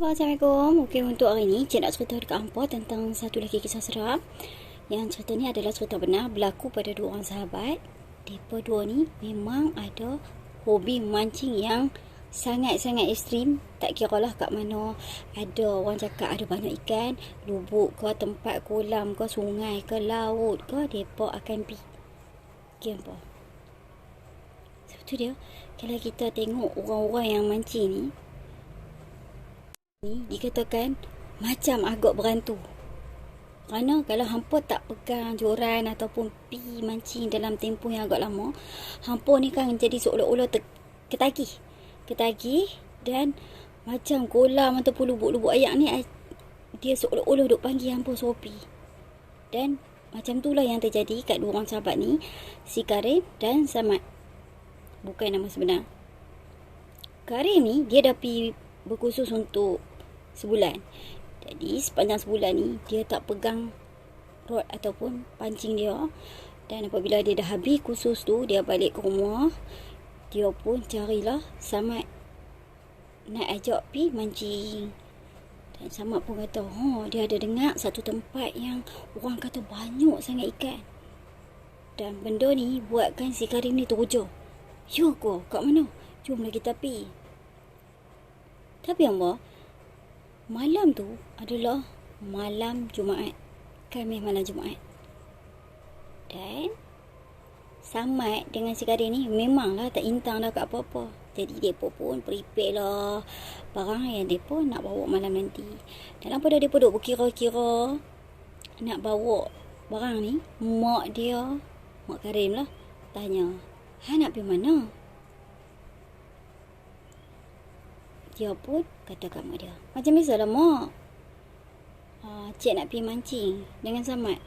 Halo, Assalamualaikum. Okey, untuk hari ni Cik nak cerita dekat hampa tentang satu lagi kisah seram. Yang cerita ni adalah cerita benar berlaku pada dua orang sahabat. Mereka dua ni memang ada hobi mancing yang sangat-sangat ekstrim. Tak kira lah kat mana ada orang cakap ada banyak ikan, lubuk ke, tempat kolam ke, sungai ke, laut ke, mereka akan pergi. Okey, hampa. Sebab tu dia, kalau kita tengok orang-orang yang mancing ni dikatakan macam agak berantu. Kerana kalau hampa tak pegang joran ataupun pi mancing dalam tempoh yang agak lama, hampa ni kan jadi seolah-olah ketagih dan macam kolam ataupun lubuk-lubuk air ni dia seolah-olah duk panggil hampa suruh pi. Dan macam itulah yang terjadi kat dua orang sahabat ni, si Karim dan Samad. Bukan nama sebenar. Karim ni dia dah pi berkursus untuk sebulan. Jadi sepanjang sebulan ni dia tak pegang rod ataupun pancing dia. Dan apabila dia dah habis kursus tu, dia balik ke rumah, dia pun carilah Samad nak ajak pi mancing. Dan Samad pun kata, dia ada dengar satu tempat yang orang kata banyak sangat ikan. Dan benda ni buatkan si Karim ni teruja. Ya ke? Kat mana? Jomlah kita pi. Tapi hamba, malam tu adalah malam Jumaat. Khamis malam Jumaat. Dan Samad dengan si Karim ni memanglah tak intang dah kat apa-apa. Jadi mereka pun prepare lah barang yang mereka nak bawa malam nanti. Dalam pada mereka duk berkira-kira nak bawa barang ni, mak dia, mak Karim lah, tanya, nak pergi mana? Dia pun kata kat mak dia, macam biasalah mak, cik nak pergi mancing dengan Samad.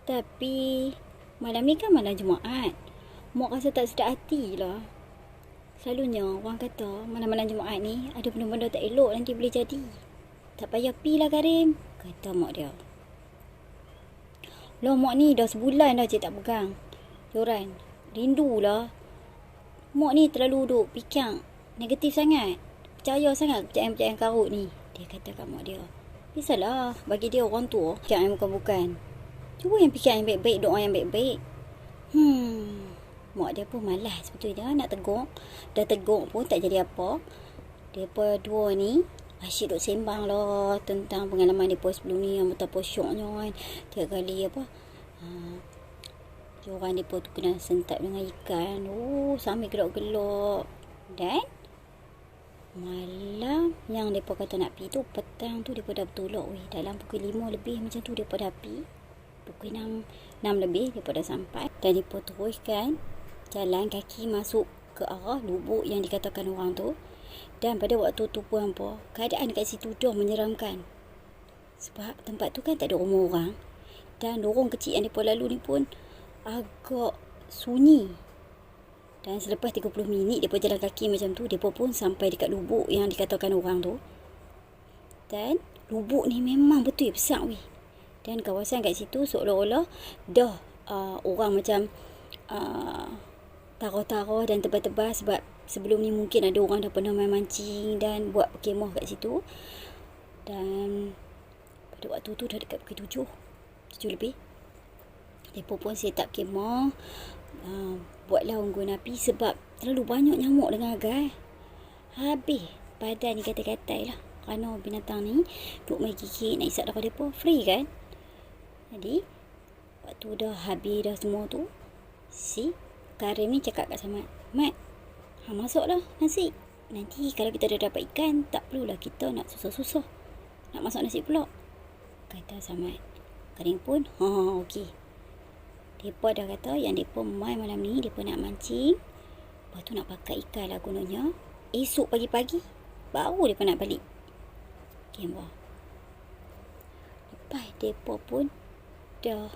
Tapi malam ni kan malam Jumaat, mak rasa tak sedap hati lah. Selalunya orang kata malam-malam Jumaat ni ada benda-benda tak elok nanti boleh jadi. Tak payah pergi lah Karim, kata mak dia. Loh mak ni dah sebulan dah cik tak pegang joran. Rindulah. Mak ni terlalu duk fikir negatif sangat, percaya sangat kepercayaan-kepercayaan karut ni, dia kata kat mak dia. Biasalah, bagi dia orang tua fikir yang bukan-bukan. Cuba yang fikir yang baik-baik, doa yang baik-baik. Mak dia pun malas sebetulnya nak tegur. Dah tegur pun tak jadi apa. Mereka dua ni asyik duk sembang lah tentang pengalaman mereka sebelum ni yang betapa syoknya kan. Tiap kali joran mereka tu kena sentap dengan ikan. Sambil gelak-gelak. Dan malam yang mereka kata nak pergi tu, petang tu mereka dah bertolak. Dalam pukul 5 lebih macam tu mereka dah pergi. Pukul 6 lebih mereka dah sampai. Dan mereka teruskan jalan kaki masuk ke arah lubuk yang dikatakan orang tu. Dan pada waktu tu pun hampa, keadaan kat situ dah menyeramkan. Sebab tempat tu kan tak ada rumah orang. Dan lorong kecil yang mereka lalu ni pun agak sunyi. Dan selepas 30 minit mereka jalan kaki macam tu, mereka pun sampai dekat lubuk yang dikatakan orang tu. Dan lubuk ni memang betul besar weh. Dan kawasan kat situ seolah-olah dah orang macam tarah-tarah dan tebal-tebal. Sebab sebelum ni mungkin ada orang dah pernah main mancing dan buat perkemah kat situ. Dan pada waktu tu dah dekat pukul 7 lebih. Mereka pun set up kemah, buatlah unggun api sebab terlalu banyak nyamuk dengan agar. Habis badan ni katai-katai lah. Kerana binatang ni duk main gigit, nak isap daripada mereka, free kan. Jadi waktu dah habis dah semua tu, si Karim ni cakap kat Samad, Mat, masuklah nasi. Nanti kalau kita dah dapat ikan, tak perlulah kita nak susah-susah nak masak nasi pula, kata Samad. Karim pun okey. Mereka dah kata yang mereka main malam ni, mereka nak mancing, lepas tu nak pakai ikan lah gunanya. Esok pagi-pagi baru mereka nak balik. Okay, lepas mereka pun dah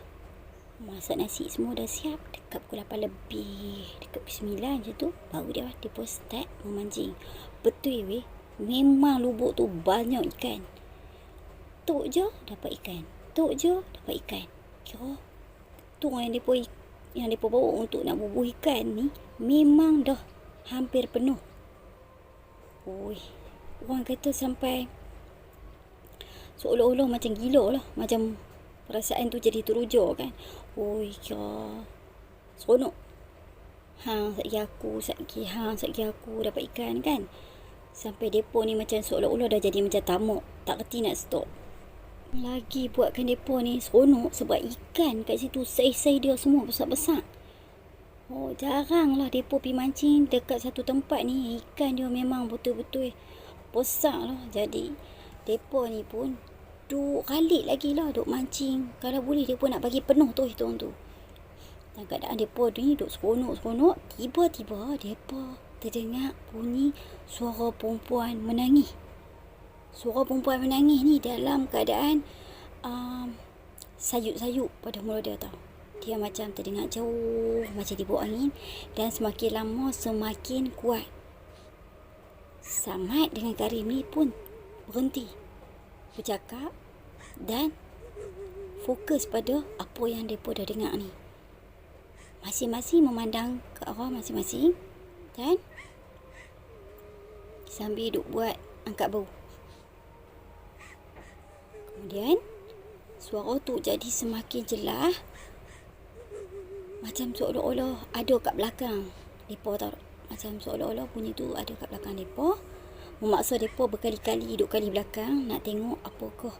masak nasi semua dah siap. Dekat pukul 8 lebih, dekat pukul 9 je tu, baru mereka start memancing. Betul weh, memang lubuk tu banyak ikan. Tuk je dapat ikan, tuk je dapat ikan. Kira tu yang mereka bawa untuk nak bubuh ikan ni memang dah hampir penuh. orang kata sampai seolah-olah macam gila lah. Macam perasaan tu jadi teruja kan. Oi ya, seronok. Hang satgi aku dapat ikan kan. Sampai depa ni macam seolah-olah dah jadi macam tamak, tak kerti nak stop. Lagi buatkan depa ni seronok sebab ikan kat situ saiz-saiz dia semua besar-besar. Oh, jarang lah depa pergi mancing dekat satu tempat ni. Ikan dia memang betul-betul besar lah. Jadi depa ni pun duk kalik lagi lah duk mancing. Kalau boleh depa nak bagi penuh tu hitung tu. Dan keadaan depa ni duk seronok-seronok, tiba-tiba depa terdengar bunyi suara perempuan menangis. Suara perempuan menangis ni dalam keadaan sayup-sayup pada mulut dia tau. Dia macam terdengar jauh, macam dibawa angin, dan semakin lama semakin kuat. Samad dengan Karim ni pun berhenti bercakap dan fokus pada apa yang mereka dah dengar ni. Masing-masing memandang ke arah masing-masing dan sambil duk buat angkat bau. Kemudian suara tu jadi semakin jelas, macam seolah-olah ada kat belakang mereka tau. Macam seolah-olah bunyi tu ada kat belakang mereka. Memaksa mereka berkali-kali duduk kali belakang nak tengok apakah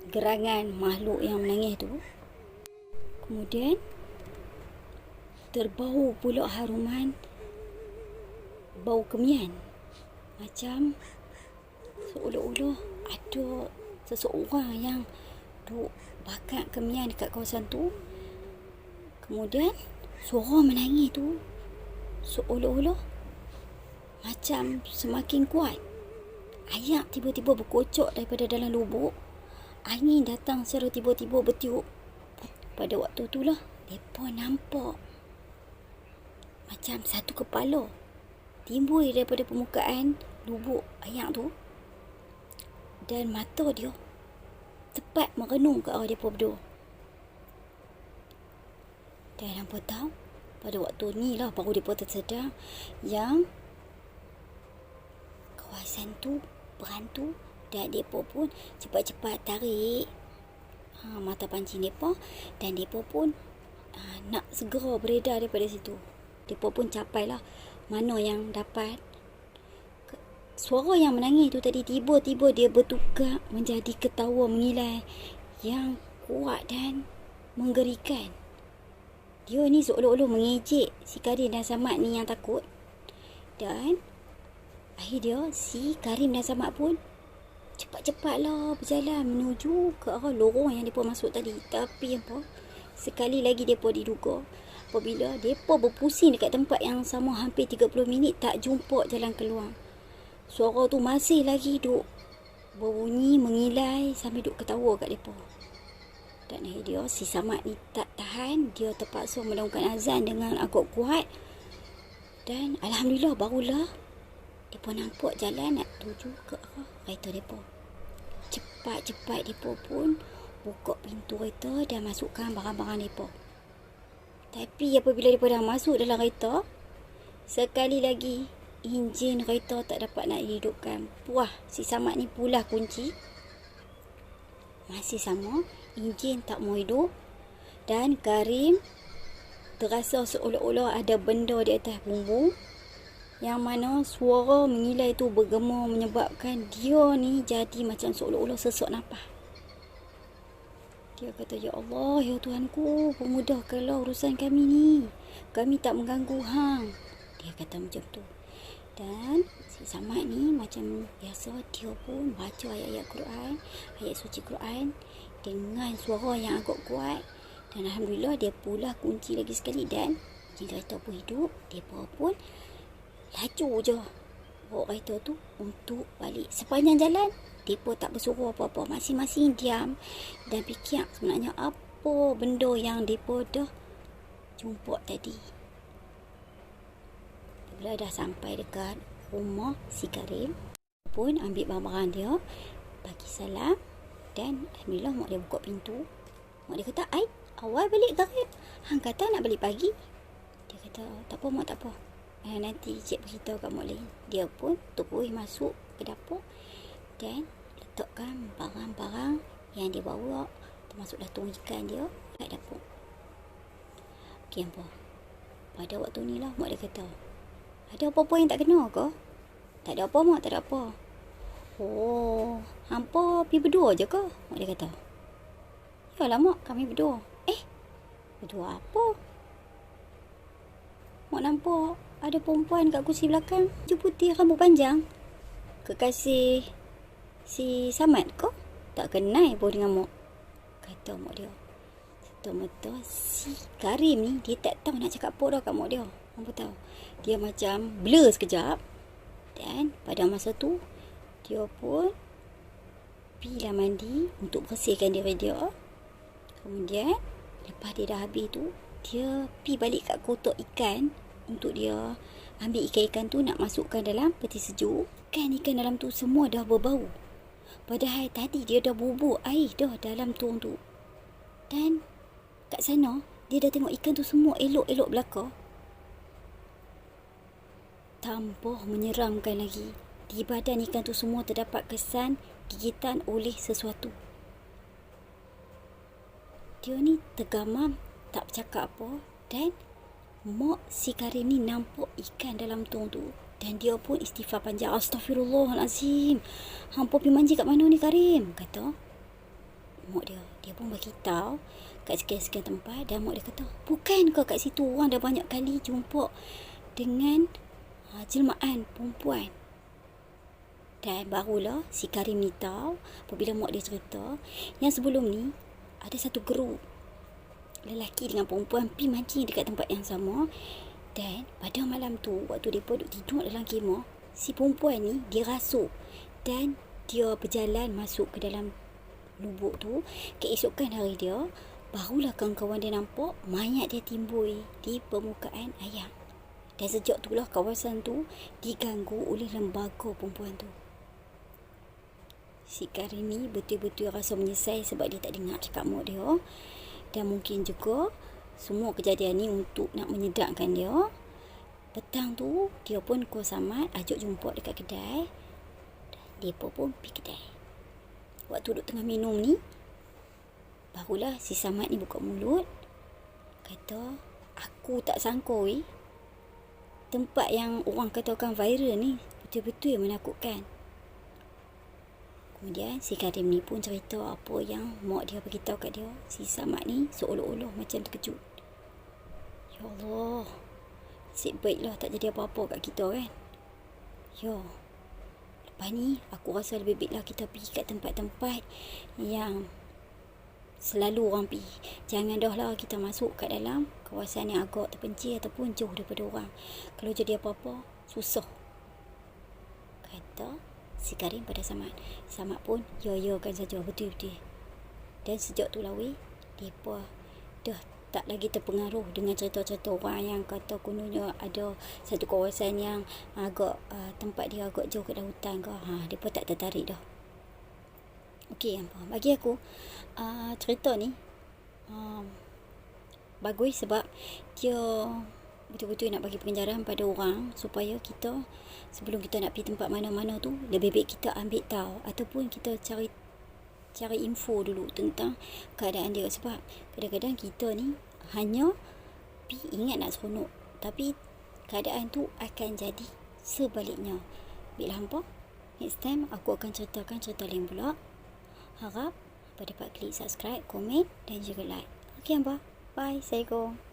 gerangan makhluk yang menangis tu. Kemudian terbau pula haruman bau kemian. Macam seolah-olah ada seseorang yang duk bakar kemian dekat kawasan tu. Kemudian suara menangis tu seolah-olah macam semakin kuat. Ayak tiba-tiba berkocok daripada dalam lubuk. Angin datang secara tiba-tiba bertiup. Pada waktu tu lah mereka nampak macam satu kepala timbul daripada permukaan lubuk ayak tu. Dan mata dia tepat merenung ke arah mereka berdua. Dan hampa tahu, pada waktu ni lah baru mereka tersedar yang kawasan tu berhantu. Dan mereka pun cepat-cepat tarik mata pancing mereka. Dan mereka pun nak segera beredar daripada situ. Mereka pun capailah mana yang dapat. Suara yang menangis tu tadi tiba-tiba dia bertukar menjadi ketawa mengilai yang kuat dan menggerikan. Dia ni seolah-olah mengejek si Karim dan Samad ni yang takut. Dan akhirnya si Karim dan Samad pun cepat-cepatlah berjalan menuju ke arah lorong yang mereka masuk tadi. Tapi apa? Sekali lagi mereka diduga apabila mereka berpusing dekat tempat yang sama hampir 30 minit tak jumpa jalan keluar. Suara tu masih lagi duk berbunyi mengilai sambil duk ketawa kat mereka. Dan akhirnya si Samad ni tak tahan. Dia terpaksa melakukan azan dengan agak kuat. Dan alhamdulillah barulah mereka nampak jalan nak tuju ke arah kereta mereka. Cepat-cepat mereka pun buka pintu kereta dan masukkan barang-barang mereka. Tapi apabila mereka dah masuk dalam kereta, sekali lagi enjin kereta tak dapat nak dihidupkan. Puah si Samad ni pulah kunci. Masih sama, enjin tak mau hidup. Dan Karim terasa seolah-olah ada benda di atas bumbung, yang mana suara mengilai tu bergema menyebabkan dia ni jadi macam seolah-olah sesak nafas. Dia kata, "Ya Allah, ya Tuhanku, permudahkanlah urusan kami ni. Kami tak mengganggu hang." Dia kata macam tu. Dan si Samad ni macam biasa, dia pun baca ayat-ayat Quran, ayat suci Quran dengan suara yang agak kuat. Dan alhamdulillah dia pula kunci lagi sekali dan kereta pun hidup. Dia pun laju je bawa kereta tu untuk balik. Sepanjang jalan mereka tak bersuruh apa-apa. Masing-masing diam dan fikir sebenarnya apa benda yang mereka dah jumpa tadi. Bila dah sampai dekat rumah si Karim, pun ambil barang-barang dia, bagi salam. Dan alhamdulillah mak dia buka pintu. Mak dia kata, "Ai, awal balik Karim. Hang kata nak balik pagi." Dia kata, "Tak apa mak, tak apa. nanti cik beritahu kat Mak Lin. Dia pun terus masuk ke dapur dan letakkan barang-barang yang dia bawa, termasuk datung ikan dia kat dapur. Okey hampa. Pada waktu ni lah mak dia kata, ada apa-apa yang tak kena ke? Tak ada apa mak, tak ada apa. Oh, hampa pergi berdua je ke? Mak dia kata. Yalah mak, kami berdua. Berdua apa? Mak nampak ada perempuan kat kursi belakang, baju putih, rambut panjang. Kekasih si Samad ke? Tak kenal pun dengan mak. Kata mak dia. Serta-merta si Karim ni, dia tak tahu nak cakap apa dah kat mak dia. Hampa tahu. Dia macam blur sekejap. Dan pada masa tu, dia pun pergilah mandi untuk bersihkan diri dia. Kemudian, lepas dia dah habis tu, dia pergi balik kat kotak ikan untuk dia ambil ikan-ikan tu nak masukkan dalam peti sejuk. Ikan dalam tu semua dah berbau. Padahal tadi dia dah bubur air dah dalam tong tu. Dan kat sana, dia dah tengok ikan tu semua elok-elok belaka. Tambah menyeramkan lagi. Di badan ikan tu semua terdapat kesan gigitan oleh sesuatu. Dia ni tergamam, tak bercakap apa. Dan mak si Karim ni nampak ikan dalam tong tu. Dan dia pun istighfar panjang. Astaghfirullahalazim. Hampa pergi mandi kat mana ni Karim? Kata mak dia. Dia pun beritahu kat sekian-sekian tempat. Dan mak dia kata, bukan ke kat situ orang dah banyak kali jumpa dengan jelmaan perempuan. Dan barulah si Karim ni tahu apabila mak dia cerita yang sebelum ni ada satu grup lelaki dengan perempuan pergi mancing dekat tempat yang sama. Dan pada malam tu, waktu mereka duduk tidur dalam kemah, si perempuan ni dia rasuk dan dia berjalan masuk ke dalam lubuk tu. Keesokan hari dia, barulah kawan-kawan dia nampak mayat dia timbul di permukaan air. Dan sejak itulah kawasan tu diganggu oleh lembaga perempuan tu. Si Karim ni betul-betul rasa menyesal sebab dia tak dengar cakap mak dia. Dan mungkin juga semua kejadian ni untuk nak menyedakkan dia. Petang tu, dia pun Ko Samad ajak jumpa dekat kedai. Mereka pun pergi kedai. Waktu duduk tengah minum ni, barulah si Samad ni buka mulut. Kata, aku tak sangka tempat yang orang katakan viral ni betul-betul menakutkan. Kemudian si Karim ni pun cerita apa yang mak dia beritahu kat dia. Si Samad ni seolah-olah macam terkejut. Ya Allah, nasib baiklah tak jadi apa-apa kat kita kan. Ya, lepas ni aku rasa lebih baiklah kita pergi kat tempat-tempat yang selalu orang pergi. Jangan dah lah kita masuk kat dalam kawasan yang agak terpencil ataupun jauh daripada orang. Kalau jadi apa-apa, susah. Kata si Karim pada Samad. Samad pun ya kan saja, betul-betul. Dan sejak tu lawi, mereka dah tak lagi terpengaruh dengan cerita-cerita orang yang kata kononnya ada satu kawasan yang agak tempat dia agak jauh ke dalam hutan ke. Mereka tak tertarik dah. Okey, bagi aku cerita ni bagus sebab dia betul-betul nak bagi pengajaran pada orang supaya kita sebelum kita nak pergi tempat mana-mana tu lebih baik kita ambil tahu ataupun kita cari info dulu tentang keadaan dia. Sebab kadang-kadang kita ni hanya pergi ingat nak seronok, tapi keadaan tu akan jadi sebaliknya. Bila hampa next time aku akan ceritakan cerita lain pula. Harap dapat klik subscribe, komen dan juga like. Okey hampa, bye, Assalamualaikum.